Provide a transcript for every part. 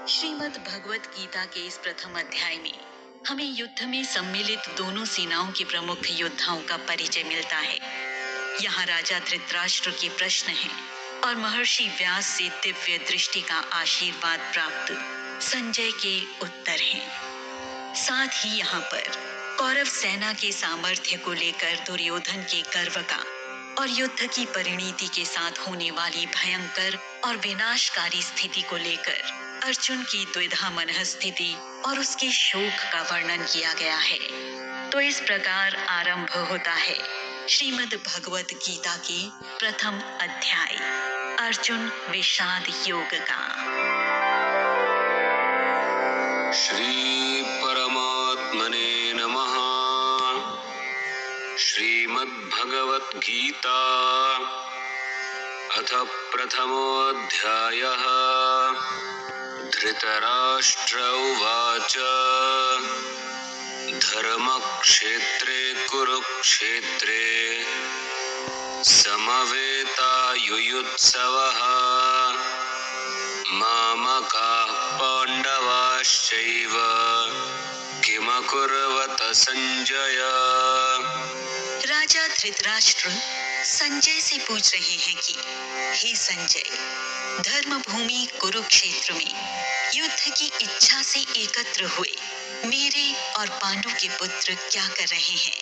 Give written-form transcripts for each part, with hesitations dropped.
श्रीमद् भगवत गीता के इस प्रथम अध्याय में हमें युद्ध में सम्मिलित दोनों सेनाओं के प्रमुख योद्धाओं का परिचय मिलता है। यहाँ राजा धृतराष्ट्र के प्रश्न हैं और महर्षि व्यास से दिव्य दृष्टि का आशीर्वाद प्राप्त संजय के उत्तर हैं। साथ ही यहाँ पर कौरव सेना के सामर्थ्य को लेकर दुर्योधन के गर्व का और युद्ध की परिणति के साथ होने वाली भयंकर और विनाशकारी स्थिति को लेकर अर्जुन की द्विधा मनः स्थिति और उसके शोक का वर्णन किया गया है। तो इस प्रकार आरंभ होता है श्रीमद् भगवत गीता के प्रथम अध्याय अर्जुन विषाद योग का। श्री परमात्मने नमः। श्रीमद् भगवत गीता अथ प्रथमोऽध्यायः। धृतराष्ट्र उवाच धर्मक्षेत्रे कुरुक्षेत्रे समवेतायुयुत्सवः मामकाः पाण्डवाश्चैव किमकुर्वत संजय। राजा धृतराष्ट्र संजय से पूछ रहे हैं कि हे संजय, धर्मभूमि कुरुक्षेत्र में युद्ध की इच्छा से एकत्र हुए मेरे और पांडु के पुत्र क्या कर रहे हैं।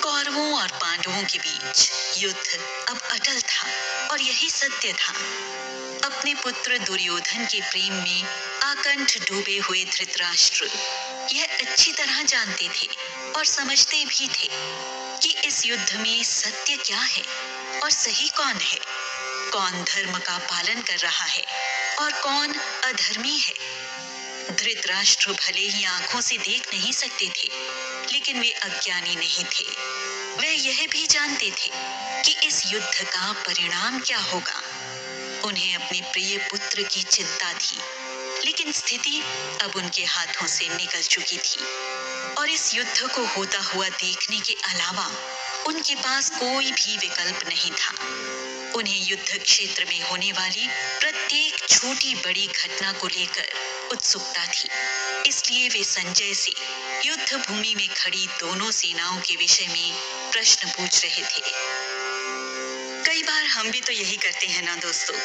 कौरवों और पांडवों के बीच युद्ध अब अटल था और यही सत्य था। अपने पुत्र दुर्योधन के प्रेम में आकंठ डूबे हुए धृतराष्ट्र यह अच्छी तरह जानते थे और समझते भी थे कि इस युद्ध में सत्य क्या है और सही कौन है, कौन धर्म का पालन कर रहा है और कौन अधर्मी है। धृतराष्ट्र भले ही आंखों से देख नहीं सकते थे, लेकिन वे अज्ञानी नहीं थे। वे यह भी जानते थे कि इस युद्ध का परिणाम क्या होगा। उन्हें अपने प्रिय पुत्र की चिंता थी, लेकिन स्थिति अब उनके हाथों से निकल चुकी थी और इस युद्ध को होता हुआ देखने के अलावा उनके पास कोई भी विकल्प नहीं था। उन्हें युद्ध क्षेत्र में होने वाली प्रत्येक छोटी बड़ी घटना को लेकर उत्सुकता थी। इसलिए वे संजय से युद्ध भूमि में खड़ी दोनों सेनाओं के विषय में प्रश्न पूछ रहे थे। कई बार हम भी तो यही करते हैं ना दोस्तों।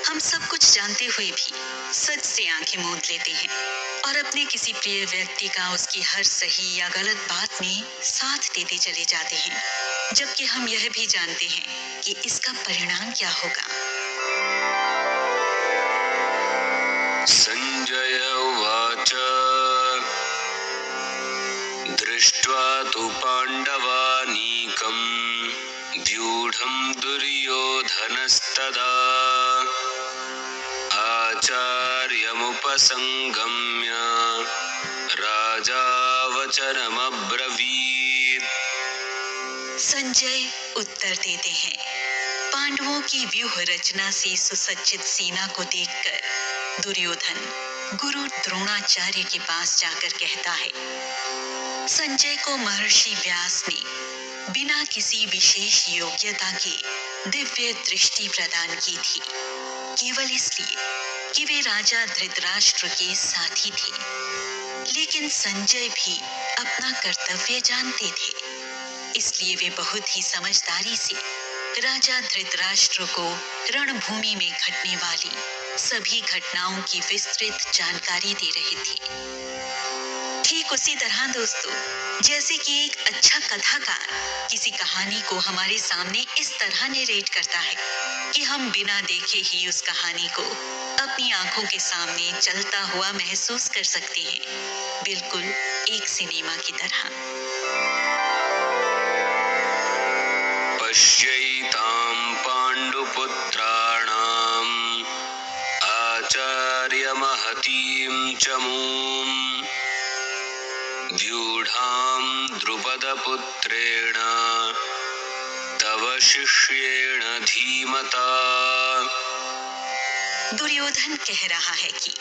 हम सब कुछ जानते हुए भी सच से आंखें मूंद लेते हैं और अपने किसी प्रिय व्यक्ति का उसकी हर सही या गलत बात में साथ देते चले जाते हैं, जबकि हम यह भी जानते हैं कि इसका परिणाम क्या होगा। संजय उवाच दृष्ट्वा तु पाण्डवानीकं व्यूढं दुर्योधनस्तदा आचार्यमुपसंगम्य राजा वचनमब्रवीत्। संजय उत्तर देते हैं। पांडवों की व्यूह रचना से सुसज्जित सेना को देखकर दुर्योधन गुरु द्रोणाचार्य के पास जाकर कहता है। संजय को महर्षि व्यास ने बिना किसी विशेष योग्यता के दिव्य दृष्टि प्रदान की थी, केवल इसलिए कि वे राजा धृतराष्ट्र के साथी थे। लेकिन संजय भी अपना कर्तव्य जानते थे, इसलिए वे बहुत ही समझदारी से राजा धृतराष्ट्र को रणभूमि में घटने वाली सभी घटनाओं की विस्तृत जानकारी दे रहे थे। ठीक उसी तरह दोस्तों, जैसे कि एक अच्छा कथाकार किसी कहानी को हमारे सामने इस तरह नरेट करता है कि हम बिना देखे ही उस कहानी को अपनी आंखों के सामने चलता हुआ महसूस कर सकते हैं, बिल्कुल एक सिनेमा की तरह। पश्यैतां पाण्डुपुत्राणाम् आचार्यमहतीं च मूं व्यूढां द्रुपदपुत्रेण तव शिष्येण धीमता। दुर्योधन कह रहा है कि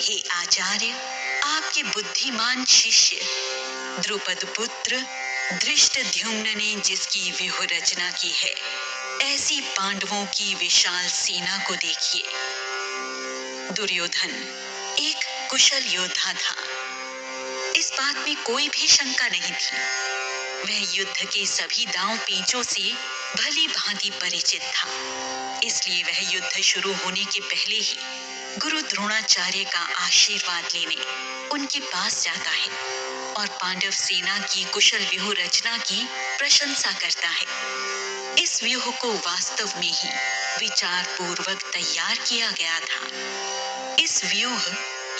हे आचार्य, आपके बुद्धिमान शिष्य द्रुपद पुत्र धृष्टद्युम्न ने जिसकी व्यूह रचना की है, ऐसी पांडवों की विशाल सेना को देखिए। दुर्योधन कुशल योद्धा था। इस बात में कोई भी शंका नहीं थी। वह युद्ध के सभी दांव पेचों से भली भांति परिचित था। इसलिए वह युद्ध शुरू होने के पहले ही गुरु द्रोणाचार्य का आशीर्वाद लेने उनके पास जाता है और पांडव सेना की कुशल व्यूह रचना की प्रशंसा करता है। इस व्यूह को वास्तव में ही विचार पूर्वक तैयार किया गया था। इस व्यूह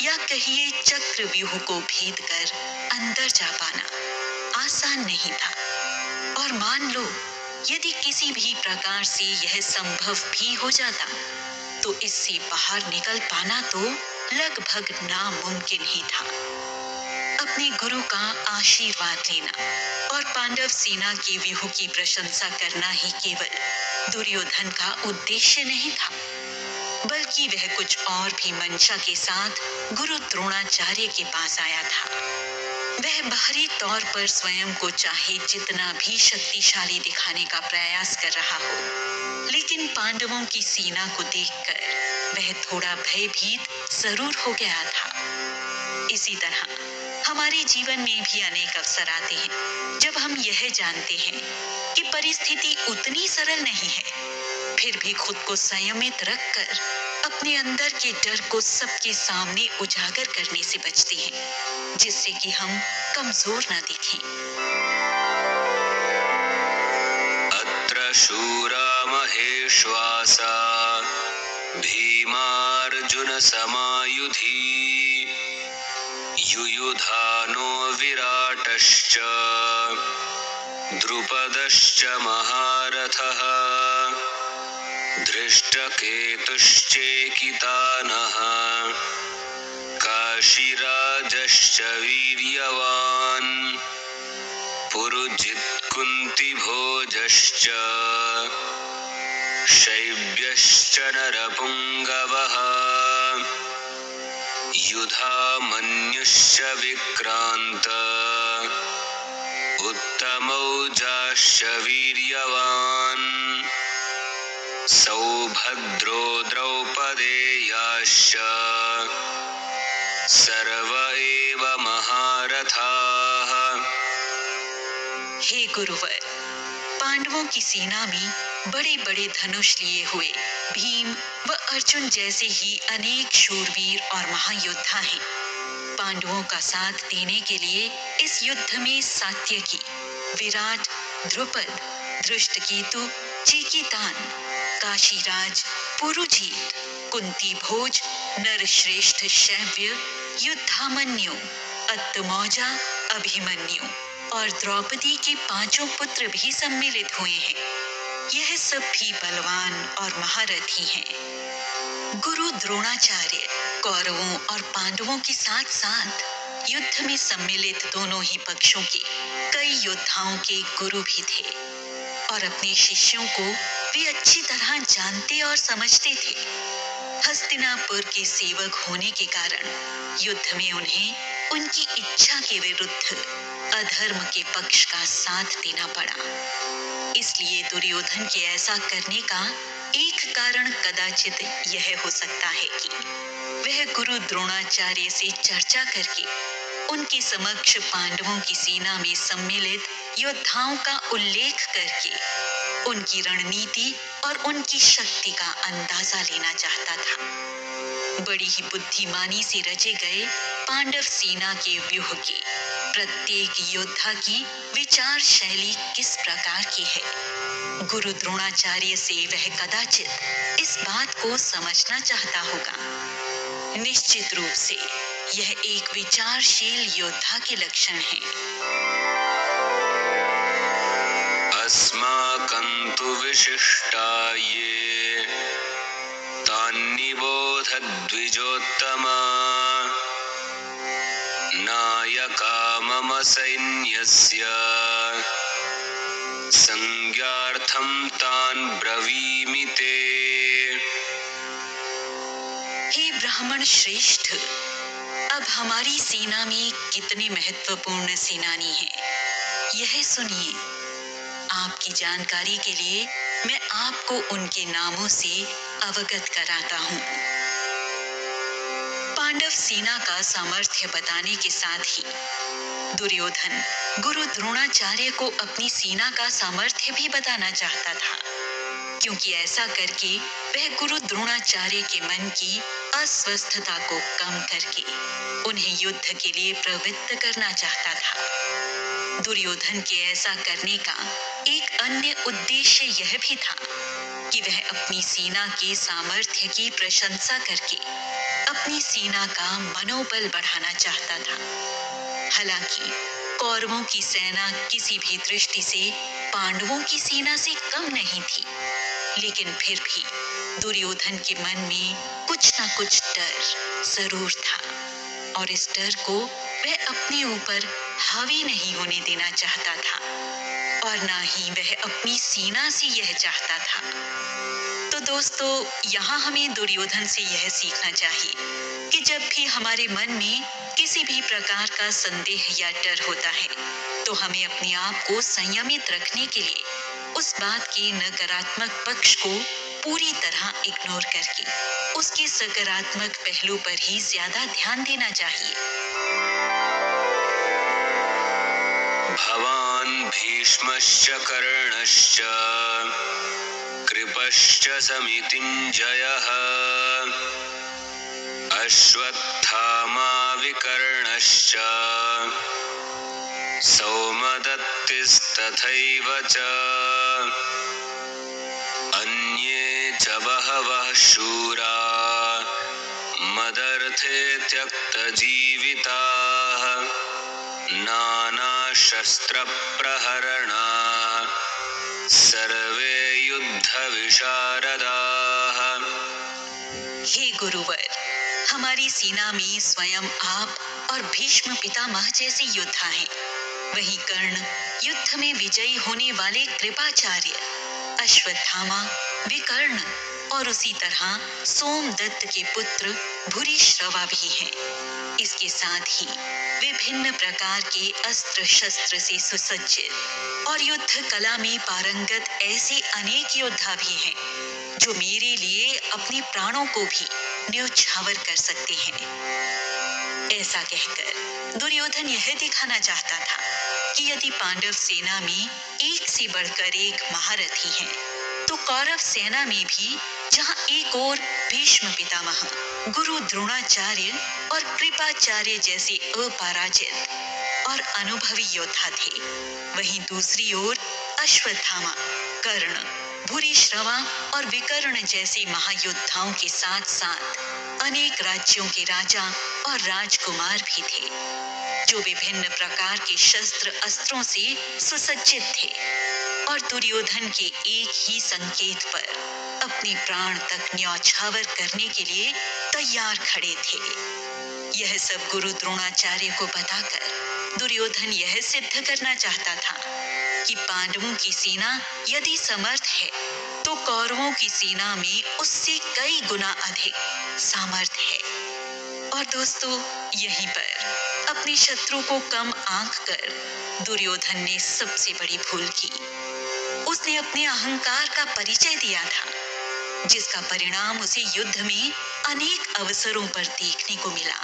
या कहिए चक्र व्यूह को भेद कर अंदर जा पाना आसान नहीं था। और मान लो यदि किसी भी प्रकार से यह संभव भी हो जाता तो इससे बाहर निकल पाना तो लगभग नामुमकिन ही था। अपने गुरु का आशीर्वाद लेना और पांडव सेना के व्यूह की प्रशंसा करना ही केवल दुर्योधन का उद्देश्य नहीं था, बल्कि वह कुछ और भी मंशा के साथ गुरु द्रोणाचार्य के पास आया था। वह बाहरी तौर पर स्वयं को चाहे जितना भी शक्तिशाली दिखाने का प्रयास कर रहा हो, लेकिन पांडवों की सेना को देखकर वह थोड़ा भयभीत जरूर हो गया था। इसी तरह हमारे जीवन में भी अनेक अवसर आते हैं जब हम यह जानते हैं कि परिस्थिति उतनी सरल नहीं है, फिर भी खुद को संयमित रखकर अपने अंदर के डर को सबके सामने उजागर करने से बचते हैं, जिससे कि हम कमजोर न दिखें। अत्र शूरा महेश्वासा भीमार्जुन समायुधि युयुधानो विराटश्च द्रुपदश्च महारथः धृष्टकेतुश्चेकितानः काशीराजश्च वीर्यवान् पुरुजित् कुन्तिभोजश्च शैब्यश्च नरपुङ्गवः युधामन्युश्च विक्रान्त उत्तमौजाश्च वीर्यवान् सौभद्रो द्रौपदेयाश्च सर्व एव महारथाः। हे गुरुवर, पांडवों की सेना में बड़े बड़े धनुष लिए हुए भीम व अर्जुन जैसे ही अनेक शूरवीर और महायोद्धा हैं। पांडवों का साथ देने के लिए इस युद्ध में सात्यकी, विराट, द्रुपद, धृष्टकेतु, चेकितान, काशीराज, पुरुजीत, कुंती भोज, नरश्रेष्ठ शैव्य, युद्धामन्यु, अत्तमौजा, अभिमन्यु और द्रौपदी के 5 पुत्र भी सम्मिलित हुए हैं। यह सब भी बलवान और महारथी हैं। गुरु द्रोणाचार्य कौरवों और पांडवों के साथ साथ युद्ध में सम्मिलित दोनों ही पक्षों के कई योद्धाओं के गुरु भी थे और अपने शिष्यों को वे अच्छी तरह जानते और समझते थे। हस्तिनापुर के सेवक होने के कारण युद्ध में उन्हें उनकी इच्छा के विरुद्ध अधर्म के पक्ष का साथ देना पड़ा। इसलिए दुर्योधन के ऐसा करने का एक कारण कदाचित यह हो सकता है कि वह गुरु द्रोणाचार्य से चर्चा करके उनके समक्ष पांडवों की सेना में सम्मिलित योद्धाओं का उल्लेख करके उनकी रणनीति और उनकी शक्ति का अंदाजा लेना चाहता था। बड़ी ही बुद्धिमानी से रचे गए पांडव सेना के व्यूह के प्रत्येक योद्धा की विचार शैली किस प्रकार की है, गुरु द्रोणाचार्य से वह कदाचित इस बात को समझना चाहता होगा। निश्चित रूप से यह एक विचारशील योद्धा के लक्षण है। अस्माकं तु विशिष्टा ये तान्निबोध द्विजोत्तमा नायका मम सैन्यस्य संज्ञार्थं तान् ब्रवीमि ते। हे ब्राह्मण श्रेष्ठ, अब हमारी सेना में कितने महत्वपूर्ण सेनानी हैं, यह सुनिए। आपकी जानकारी के लिए मैं आपको उनके नामों से अवगत कराता हूँ। पांडव सेना का सामर्थ्य बताने के साथ ही दुर्योधन गुरु द्रोणाचार्य को अपनी सेना का सामर्थ्य भी बताना चाहता था, क्योंकि ऐसा करके वह गुरु द्रोणाचार्य के मन की अस्वस्थता को कम करके उन्हें युद्ध के लिए प्रवृत्त करना चाहता था। दुर्योधन के ऐसा करने का एक अन्य उद्देश्य यह भी था कि वह अपनी सेना के सामर्थ्य की प्रशंसा करके अपनी सेना का मनोबल बढ़ाना चाहता था। हालांकि कौरवों की सेना किसी भी दृष्टि से पांडवों की सेना से कम नहीं थी, लेकिन फिर भी दुर्योधन के मन में कुछ न कुछ डर जरूर था, और इस डर को वह अपने ऊपर हावी नहीं होने देना चाहता था, और ना ही वह अपनी सेना से यह चाहता था। तो दोस्तों, यहाँ हमें दुर्योधन से यह सीखना चाहिए कि जब भी हमारे मन में किसी भी प्रकार का संदेह या डर होता है, तो हमें अपने आप को संयमित रखने के लिए उस बात के नकारात्मक पक्ष को पूरी तरह इग्नोर करके उसके सकारात्मक पहलू पर ही ज्यादा ध्यान देना चाहिए। भवान् भीष्मश्च कर्णश्च कृपश्च समितिञ्जयः अश्वत्थामा विकर्णश्च सौमदत्तिस्तथैव च अन्ये च बहवः शूरा मदर्थे त्यक्तजीविताः नानाशस्त्रप्रहरणाः सर्वे युद्धविशारदाः। हे गुरुवर, हमारी सेना में स्वयं आप और भीष्म पितामह जैसे योद्धा हैं। वहीं कर्ण युद्ध में विजयी होने वाले कृपाचार्य, अश्वत्थामा, विकर्ण और उसी तरह सोमदत्त के पुत्र भूरिश्रवा भी हैं। इसके साथ ही विभिन्न प्रकार के अस्त्र शस्त्र से सुसज्जित और युद्ध कला में पारंगत ऐसे अनेक योद्धा भी हैं जो मेरे लिए अपने प्राणों को भी न्योछावर कर सकते हैं। ऐसा कहकर दुर्योधन यह दिखाना चाहता था कि यदि पांडव सेना में एक से बढ़कर एक महारथी हैं, तो कौरव सेना में भी जहां एक ओर भीष्म पितामह, गुरु द्रोणाचार्य और कृपाचार्य जैसे अपराजित और अनुभवी योद्धा थे, वहीं दूसरी ओर अश्वत्थामा, कर्ण, भूरिश्रवा और विकर्ण जैसे महायोद्धाओं के साथ साथ अनेक राज्यों के राजा और राजकुमार भी थे, जो विभिन्न प्रकार के शस्त्र अस्त्रों से सुसज्जित थे और दुर्योधन के एक ही संकेत पर अपने प्राण तक न्यौछावर करने के लिए तैयार खड़े थे। यह सब गुरु द्रोणाचार्य को बताकर दुर्योधन यह सिद्ध करना चाहता था कि पांडवों की सेना यदि समर्थ है, तो कौरवों की सेना में उससे कई गुना अधिक सामर्थ्य है। और दोस्तों, यहीं पर अपने शत्रु को कम आंक कर दुर्योधन ने सबसे बड़ी भूल की। उसने अपने अहंकार का परिचय दिया था, जिसका परिणाम उसे युद्ध में अनेक अवसरों पर देखने को मिला।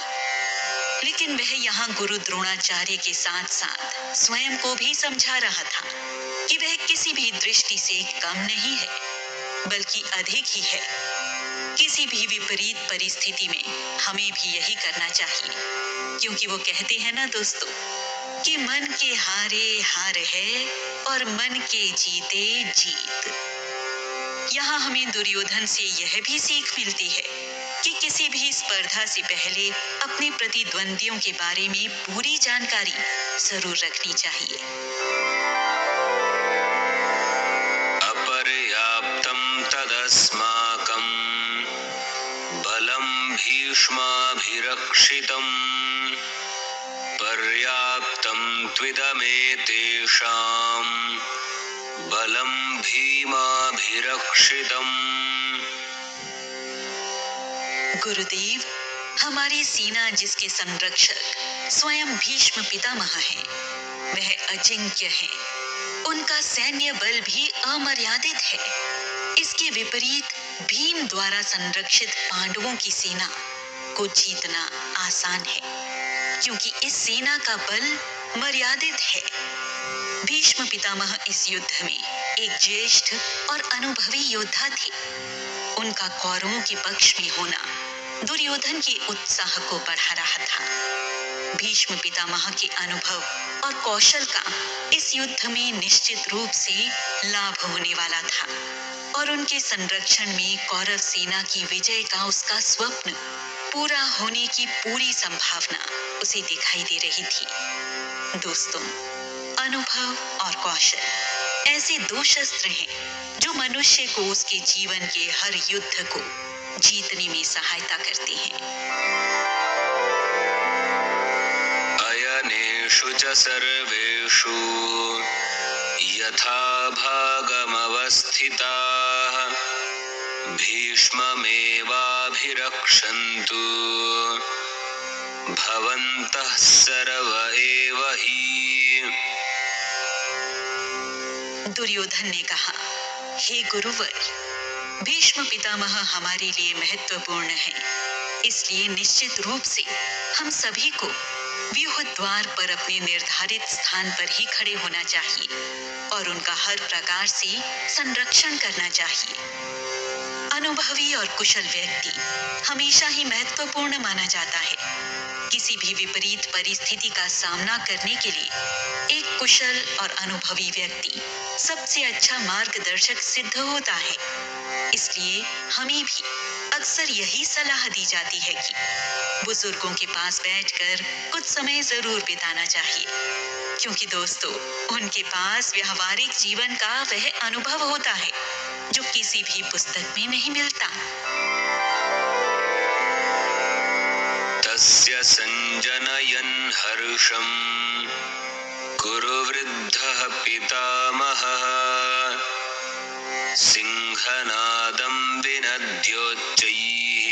लेकिन वह यहाँ गुरु द्रोणाचार्य के साथ साथ स्वयं को भी समझा रहा था कि वह किसी भी दृष्टि से कम नहीं है, बल्कि अधिक ही है। किसी भी विपरीत परिस्थिति में हमें भी यही करना चाहिए, क्योंकि वो कहते हैं ना दोस्तों कि मन के हारे हार है और मन के जीते जीत। यहाँ हमें दुर्योधन से यह भी सीख मिलती है कि किसी भी स्पर्धा से पहले अपने प्रतिद्वंदियों के बारे में पूरी जानकारी जरूर रखनी चाहिए। अपर्याप्तं तदस्माकं बलं भीष्माभिरक्षितम् पर्याप्तं त्विदमेतेषां बलं भीमाभिरक्षितम्। गुरुदेव, हमारी सेना जिसके संरक्षक स्वयं भीष्म पितामह हैं, वह अजिंक्य है। उनका सैन्य बल भी अमर्यादित है। इसके विपरीत भीम द्वारा संरक्षित पांडवों की सेना को जीतना आसान है, क्योंकि इस सेना का बल मर्यादित है। भीष्म पितामह इस युद्ध में एक ज्येष्ठ और अनुभवी योद्धा थे। उनका कौरवों के पक्ष में होना दुर्योधन के उत्साह को बढ़ा रहा था। भीष्म पितामह के अनुभव और कौशल का इस युद्ध में निश्चित रूप से लाभ होने वाला था और उनके संरक्षण में कौरव सेना की विजय का उसका स्वप्न पूरा होने की पूरी संभावना उसे दिखाई दे रही थी। दोस्तों, अनुभव और कौशल ऐसे दो शस्त्र हैं जो मनुष्य को उसके जीवन के हर युद्ध को जीतने में सहायता करते हैं। अयनेषु च सर्वेषु यथा भागमवस्थिताः भीष्ममेवाभिरक्षन्तु भवन्तः सर्व एव हि। दुर्योधन ने कहा, हे गुरुवर, भीष्म पितामह हमारे लिए महत्वपूर्ण है, इसलिए निश्चित रूप से हम सभी को व्यूह द्वार पर अपने निर्धारित स्थान पर ही खड़े होना चाहिए और उनका हर प्रकार से संरक्षण करना चाहिए। अनुभवी और कुशल व्यक्ति हमेशा ही महत्वपूर्ण माना जाता है। किसी भी विपरीत परिस्थिति का सामना करने के लिए एक कुशल और अनुभवी व्यक्ति सबसे अच्छा मार्गदर्शक सिद्ध होता है। इसलिए हमें भी अक्सर यही सलाह दी जाती है कि बुजुर्गों के पास बैठकर कुछ समय जरूर बिताना चाहिए, क्योंकि दोस्तों, उनके पास व्यवहारिक जीवन का वह अनुभव होता है जो किसी भी पुस्तक में नहीं मिलता। तस्य संजनयन् हर्षं कुरुवृद्धः पितामहः सिंहनादं विनद्योच्चैः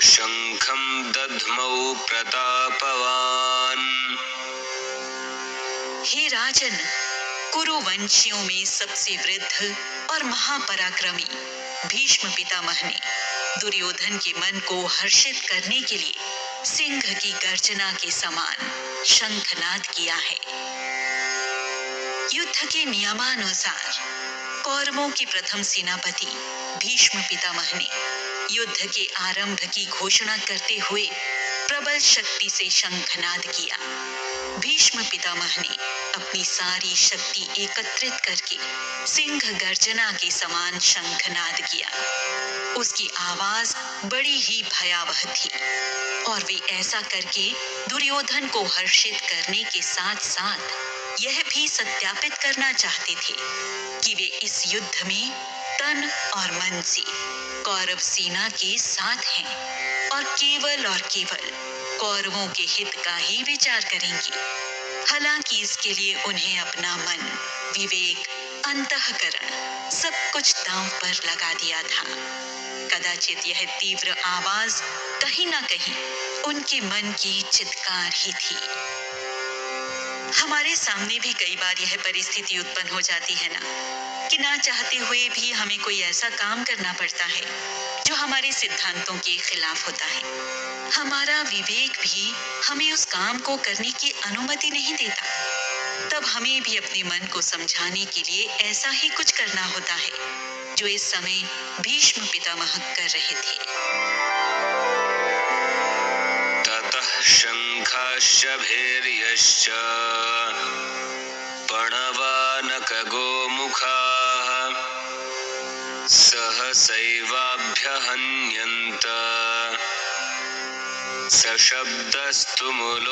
शंखं दध्मौ प्रतापवान्। हे राजन, कुरुवंशियों में सबसे वृद्ध और महापराक्रमी भीष्म पितामह ने दुर्योधन के मन को हर्षित करने के लिए सिंह की गर्जना के समान शंखनाद किया है। युद्ध के नियमानुसार कौरवों के प्रथम सेनापति भीष्म पितामह ने युद्ध के आरंभ की घोषणा करते हुए प्रबल शक्ति से शंखनाद किया। भीष्म पितामह ने अपनी सारी शक्ति एकत्रित करके सिंह गर्जना के समान शंखनाद किया। उसकी आवाज बड़ी ही भयावह थी और वे ऐसा करके दुर्योधन को हर्षित करने के साथ साथ यह भी सत्यापित करना चाहते थे कि वे इस युद्ध में तन और मन से कौरव सेना के साथ हैं और केवल कौरवों के हित का ही विचार करेंगे। हालांकि इसके लिए उन्हें अपना मन, विवेक, अंतःकरण सब कुछ दांव पर लगा दिया था। कदाचित यह तीव्र आवाज कहीं ना कहीं उनके मन की चित्कार ही थी। हमारे सामने भी कई बार यह परिस्थिति उत्पन्न हो जाती है ना, कि ना चाहते हुए भी हमें कोई ऐसा काम करना पड़ता है जो हमारे सिद्धांतों के खिलाफ होता है। हमारा विवेक भी हमें उस काम को करने की अनुमति नहीं देता। तब हमें भी अपने मन को समझाने के लिए ऐसा ही कुछ करना होता है जो इस समय भीष्म पितामह कर रहे थे। ततः शंखाश्चभैर्यश्च पणवानकगोमुखाः सहसैवाभ्यहन्यन्त सशब्दस्तु मूलो